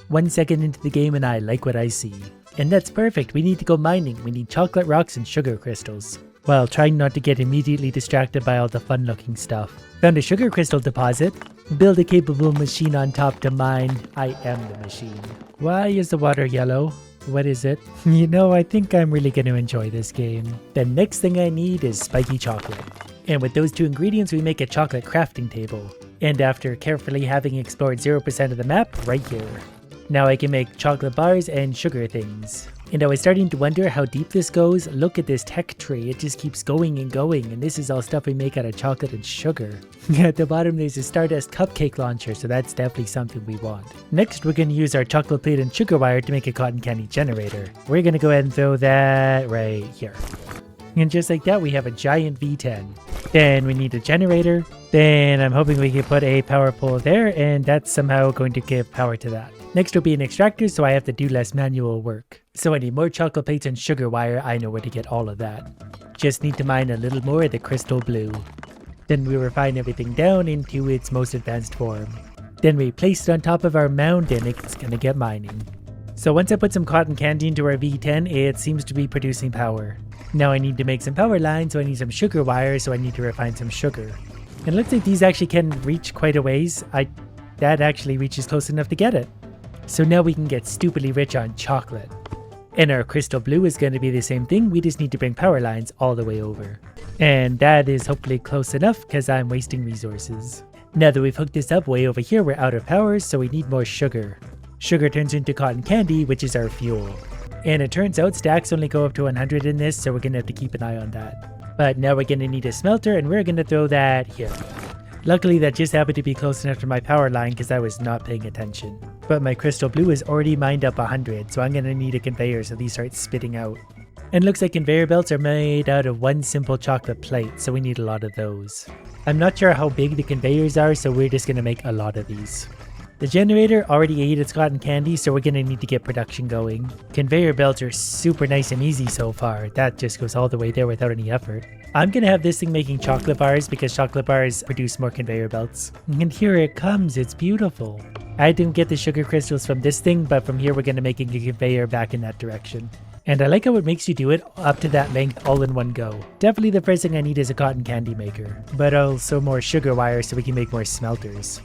1 second into the game and I like what I see. And that's perfect, we need to go mining. We need chocolate rocks and sugar crystals. While trying not to get immediately distracted by all the fun looking stuff. Found a sugar crystal deposit. Build a capable machine on top to mine. I am the machine. Why is the water yellow? What is it? You know, I think I'm really going to enjoy this game. The next thing I need is spiky chocolate. And with those 2 ingredients we make a chocolate crafting table. And after carefully having explored 0% of the map, right here. Now I can make chocolate bars and sugar things. And I was starting to wonder how deep this goes. Look at this tech tree, it just keeps going and going, and this is all stuff we make out of chocolate and sugar. At the bottom there's a Stardust cupcake launcher, so that's definitely something we want. Next we're going to use our chocolate plate and sugar wire to make a cotton candy generator. We're going to go ahead and throw that right here. And just like that we have a giant V10. Then we need a generator. Then I'm hoping we can put a power pole there, and that's somehow going to give power to that. Next will be an extractor, so I have to do less manual work. So I need more chocolate plates and sugar wire. I know where to get all of that. Just need to mine a little more of the crystal blue. Then we refine everything down into its most advanced form. Then we place it on top of our mound and it's gonna get mining. So once I put some cotton candy into our V10, it seems to be producing power. Now I need to make some power lines, so I need some sugar wire, so I need to refine some sugar. And it looks like these actually can reach quite a ways. That actually reaches close enough to get it. So now we can get stupidly rich on chocolate. And our crystal blue is going to be the same thing, we just need to bring power lines all the way over. And that is hopefully close enough because I'm wasting resources. Now that we've hooked this up way over here, we're out of power, so we need more sugar. Sugar turns into cotton candy, which is our fuel. And it turns out stacks only go up to 100 in this, so we're going to have to keep an eye on that. But now we're going to need a smelter, and we're going to throw that here. Luckily that just happened to be close enough to my power line because I was not paying attention. But my crystal blue is already mined up 100, so I'm going to need a conveyor so these start spitting out. And looks like conveyor belts are made out of one simple chocolate plate, so we need a lot of those. I'm not sure how big the conveyors are, so we're just going to make a lot of these. The generator already ate its cotton candy, so we're going to need to get production going. Conveyor belts are super nice and easy so far. That just goes all the way there without any effort. I'm going to have this thing making chocolate bars because chocolate bars produce more conveyor belts. And here it comes, it's beautiful. I didn't get the sugar crystals from this thing, but from here we're going to make a conveyor back in that direction. And I like how it makes you do it up to that length all in one go. Definitely the first thing I need is a cotton candy maker, but also more sugar wire so we can make more smelters.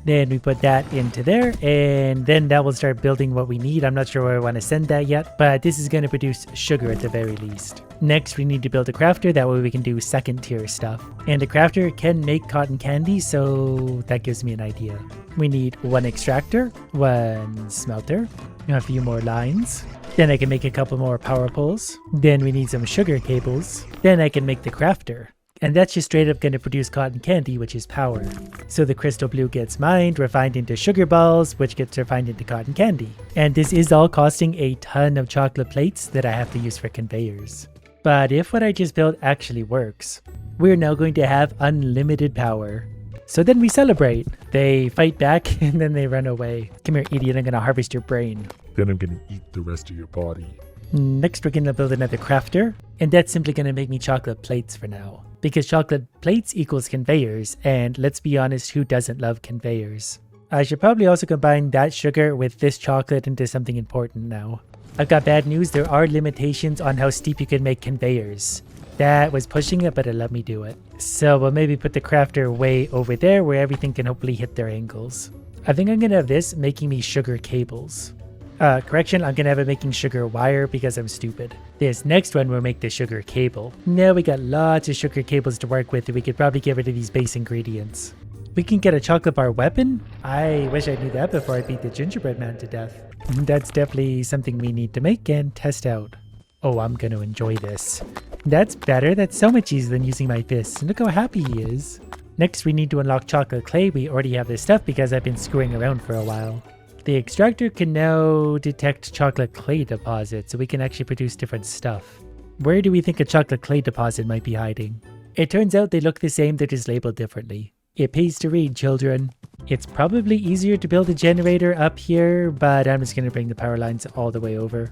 Then we put that into there, and then that will start building what we need. I'm not sure where I want to send that yet, but this is going to produce sugar at the very least. Next, we need to build a crafter, that way we can do second tier stuff. And a crafter can make cotton candy, so that gives me an idea. We need one extractor, one smelter, a few more lines. Then I can make a couple more power poles. Then we need some sugar cables. Then I can make the crafter. And that's just straight up going to produce cotton candy, which is power. So the crystal blue gets mined, refined into sugar balls, which gets refined into cotton candy. And this is all costing a ton of chocolate plates that I have to use for conveyors. But if what I just built actually works, we're now going to have unlimited power. So then we celebrate. They fight back and then they run away. Come here, idiot, I'm going to harvest your brain. Then I'm gonna eat the rest of your body. Next we're going to build another crafter, and that's simply going to make me chocolate plates for now. Because chocolate plates equals conveyors, and let's be honest, who doesn't love conveyors? I should probably also combine that sugar with this chocolate into something important now. I've got bad news, there are limitations on how steep you can make conveyors. That was pushing it, but it let me do it. So we'll maybe put the crafter way over there where everything can hopefully hit their angles. I think I'm going to have this making me sugar cables. Correction, I'm gonna have it making sugar wire because I'm stupid. This next one will make the sugar cable. Now we got lots of sugar cables to work with, and we could probably get rid of these base ingredients. We can get a chocolate bar weapon? I wish I knew that before I beat the gingerbread man to death. That's definitely something we need to make and test out. Oh, I'm gonna enjoy this. That's better, that's so much easier than using my fists. Look how happy he is. Next we need to unlock chocolate clay. We already have this stuff because I've been screwing around for a while. The extractor can now detect chocolate clay deposits, so we can actually produce different stuff. Where do we think a chocolate clay deposit might be hiding? It turns out they look the same, they're just labeled differently. It pays to read, children. It's probably easier to build a generator up here, but I'm just going to bring the power lines all the way over.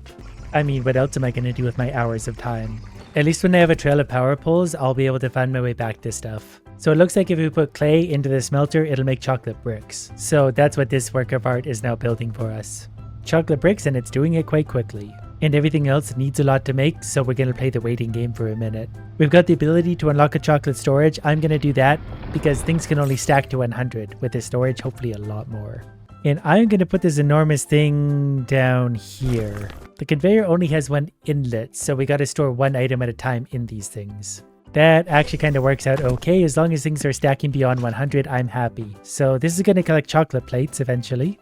I mean, what else am I going to do with my hours of time? At least when I have a trail of power poles, I'll be able to find my way back to stuff. So it looks like if we put clay into the smelter, it'll make chocolate bricks. So that's what this work of art is now building for us. Chocolate bricks, and it's doing it quite quickly. And everything else needs a lot to make, so we're going to play the waiting game for a minute. We've got the ability to unlock a chocolate storage. I'm going to do that because things can only stack to 100. With the storage, hopefully a lot more. And I'm going to put this enormous thing down here. The conveyor only has one inlet, so we got to store one item at a time in these things. That actually kind of works out okay. As long as things are stacking beyond 100, I'm happy. So this is going to collect chocolate plates eventually.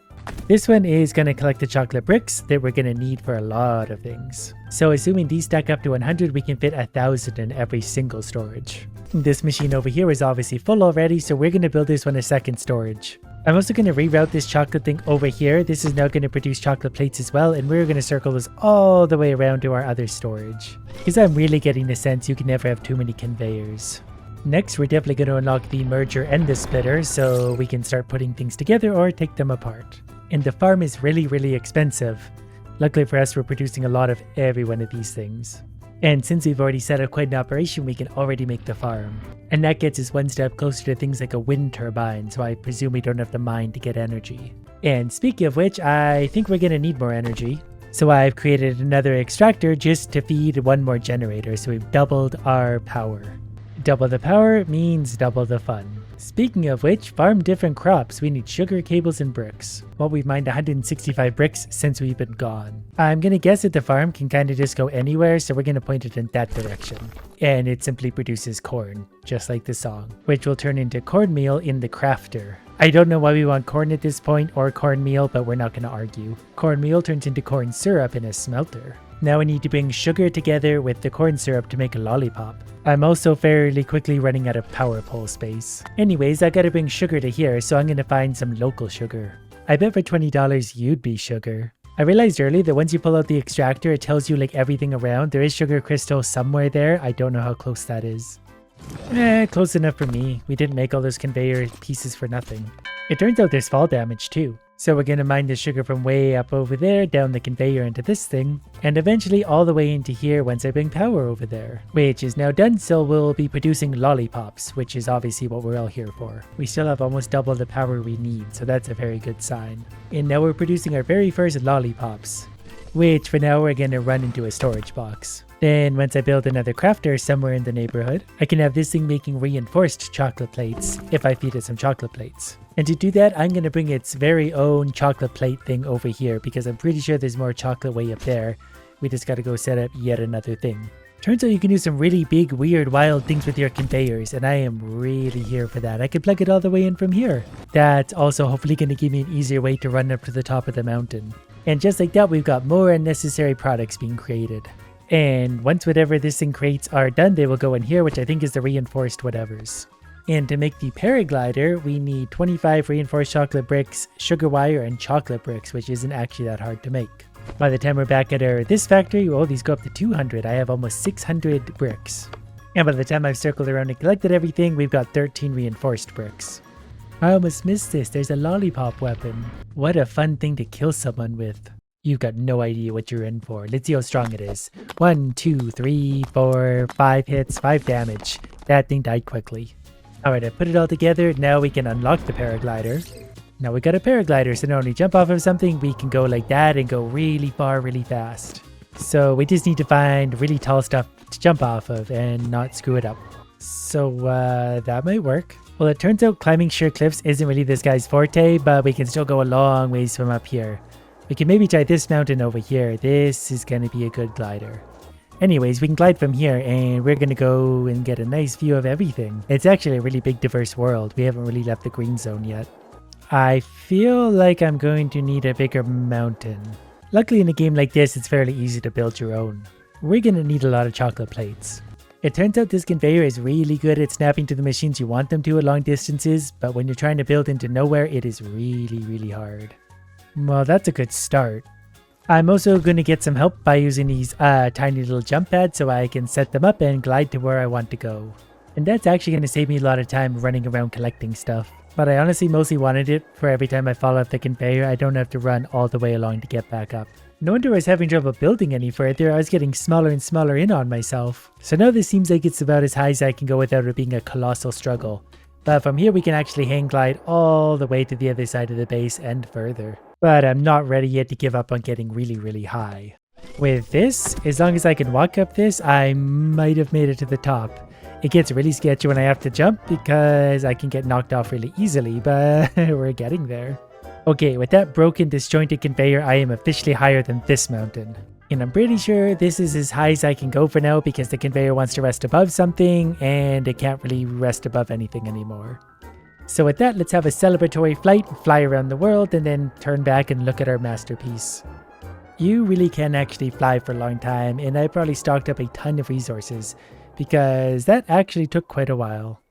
This one is going to collect the chocolate bricks that we're going to need for a lot of things. So assuming these stack up to 100, we can fit 1,000 in every single storage. This machine over here is obviously full already, so we're going to build this one a second storage. I'm also going to reroute this chocolate thing over here. This is now going to produce chocolate plates as well, and we're going to circle this all the way around to our other storage. Because I'm really getting the sense you can never have too many conveyors. Next, we're definitely going to unlock the merger and the splitter so we can start putting things together or take them apart. And the farm is really expensive. Luckily for us, we're producing a lot of every one of these things. And since we've already set up quite an operation, we can already make the farm. And that gets us one step closer to things like a wind turbine, so I presume we don't have to mine to get energy. And speaking of which, I think we're going to need more energy. So I've created another extractor just to feed one more generator, so we've doubled our power. Double the power means double the fun. Speaking of which, farm different crops. We need sugar, cables, and bricks. Well, we've mined 165 bricks since we've been gone. I'm gonna guess that the farm can kind of just go anywhere, so we're gonna point it in that direction. And it simply produces corn, just like the song, which will turn into cornmeal in the crafter. I don't know why we want corn at this point, or cornmeal, but we're not gonna argue. Cornmeal turns into corn syrup in a smelter. Now we need to bring sugar together with the corn syrup to make a lollipop. I'm also fairly quickly running out of power pole space. Anyways, I gotta bring sugar to here, so I'm gonna find some local sugar. I bet for $20 you'd be sugar. I realized earlier that once you pull out the extractor, it tells you like everything around. There is sugar crystal somewhere there. I don't know how close that is. Close enough for me. We didn't make all those conveyor pieces for nothing. It turns out there's fall damage too. So we're gonna mine the sugar from way up over there, down the conveyor into this thing, and eventually all the way into here once I bring power over there. Which is now done, so we'll be producing lollipops, which is obviously what we're all here for. We still have almost double the power we need, so that's a very good sign. And now we're producing our very first lollipops, which for now we're gonna run into a storage box. Then once I build another crafter somewhere in the neighborhood, I can have this thing making reinforced chocolate plates if I feed it some chocolate plates. And to do that, I'm going to bring its very own chocolate plate thing over here because I'm pretty sure there's more chocolate way up there. We just got to go set up yet another thing. Turns out you can do some really big, weird, wild things with your conveyors, and I am really here for that. I can plug it all the way in from here. That's also hopefully going to give me an easier way to run up to the top of the mountain. And just like that, we've got more unnecessary products being created. And once whatever this thing creates are done, they will go in here, which I think is the reinforced whatevers. And to make the paraglider, we need 25 reinforced chocolate bricks, sugar wire, and chocolate bricks, which isn't actually that hard to make. By the time we're back at this factory, oh, these go up to 200. I have almost 600 bricks. And by the time I've circled around and collected everything, we've got 13 reinforced bricks. I almost missed this. There's a lollipop weapon. What a fun thing to kill someone with. You've got no idea what you're in for. Let's see how strong it is. 1, 2, 3, 4, 5 hits, 5 damage. That thing died quickly. Alright, I put it all together. Now we can unlock the paraglider. Now we got a paraglider, so not only jump off of something, we can go like that and go really far, really fast. So we just need to find really tall stuff to jump off of and not screw it up. So that might work. Well, it turns out climbing sheer cliffs isn't really this guy's forte, but we can still go a long ways from up here. We can maybe try this mountain over here. This is going to be a good glider. Anyways, we can glide from here and we're going to go and get a nice view of everything. It's actually a really big diverse world. We haven't really left the green zone yet. I feel like I'm going to need a bigger mountain. Luckily in a game like this, it's fairly easy to build your own. We're going to need a lot of chocolate plates. It turns out this conveyor is really good at snapping to the machines you want them to at long distances, but when you're trying to build into nowhere, it is really hard. Well, that's a good start. I'm also going to get some help by using these tiny little jump pads so I can set them up and glide to where I want to go. And that's actually going to save me a lot of time running around collecting stuff. But I honestly mostly wanted it for every time I fall off the conveyor, I don't have to run all the way along to get back up. No wonder I was having trouble building any further, I was getting smaller and smaller in on myself. So now this seems like it's about as high as I can go without it being a colossal struggle. But from here we can actually hang glide all the way to the other side of the base and further. But I'm not ready yet to give up on getting really high. With this, as long as I can walk up this, I might have made it to the top. It gets really sketchy when I have to jump because I can get knocked off really easily, but we're getting there. Okay, with that broken, disjointed conveyor, I am officially higher than this mountain. And I'm pretty sure this is as high as I can go for now because the conveyor wants to rest above something and it can't really rest above anything anymore. So with that, let's have a celebratory flight, fly around the world, and then turn back and look at our masterpiece. You really can actually fly for a long time, and I probably stocked up a ton of resources because that actually took quite a while.